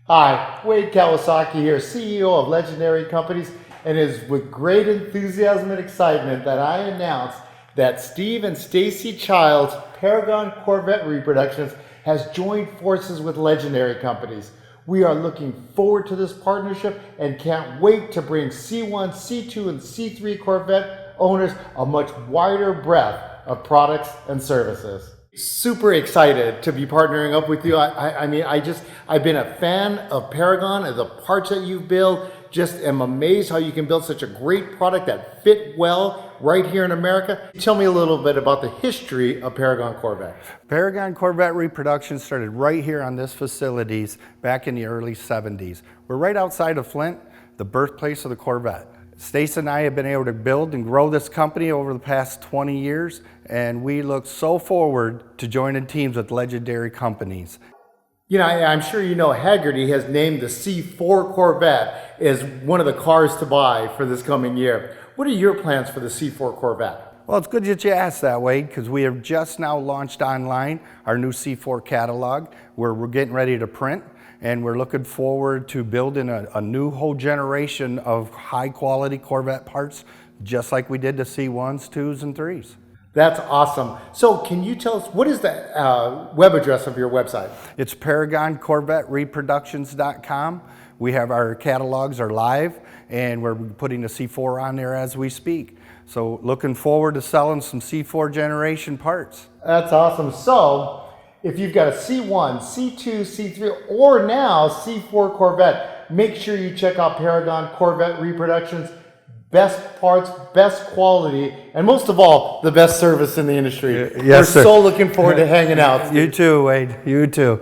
Hi, Wade Kawasaki here, CEO of Legendary Companies, and it is with great enthusiasm and excitement that I announce that Steve and Stacey Childs, Paragon Corvette Reproductions, has joined forces with Legendary Companies. We are looking forward to this partnership and can't wait to bring C1, C2, and C3 Corvette owners a much wider breadth of products and services. Super excited to be partnering up with you. I've been a fan of Paragon and the parts that you build. Just am amazed how you can build such a great product that fit well right here in America. Tell me a little bit about the history of Paragon Corvette. Paragon Corvette Reproductions started right here on this facilities back in the early 70s. We're right outside of Flint, the birthplace of the Corvette. Stacey and I have been able to build and grow this company over the past 20 years, and we look so forward to joining teams with Legendary Companies. You know, I'm sure you know Hagerty has named the C4 Corvette as one of the cars to buy for this coming year. What are your plans for the C4 Corvette? Well, it's good that you asked that, Wade, because we have just now launched online our new C4 catalog, where we're getting ready to print. And we're looking forward to building a new whole generation of high quality Corvette parts, just like we did the C1s, 2s, and 3s. That's awesome. So can you tell us, what is the web address of your website? It's ParagonCorvetteReproductions.com. We have our catalogs are live, and we're putting the C4 on there as we speak. So looking forward to selling some C4 generation parts. That's awesome. So if you've got a C1, C2, C3, or now C4 Corvette, make sure you check out Paragon Corvette Reproductions. Best parts, best quality, and most of all, the best service in the industry. Yes, We're so looking forward to hanging out. You too, Wade. You too.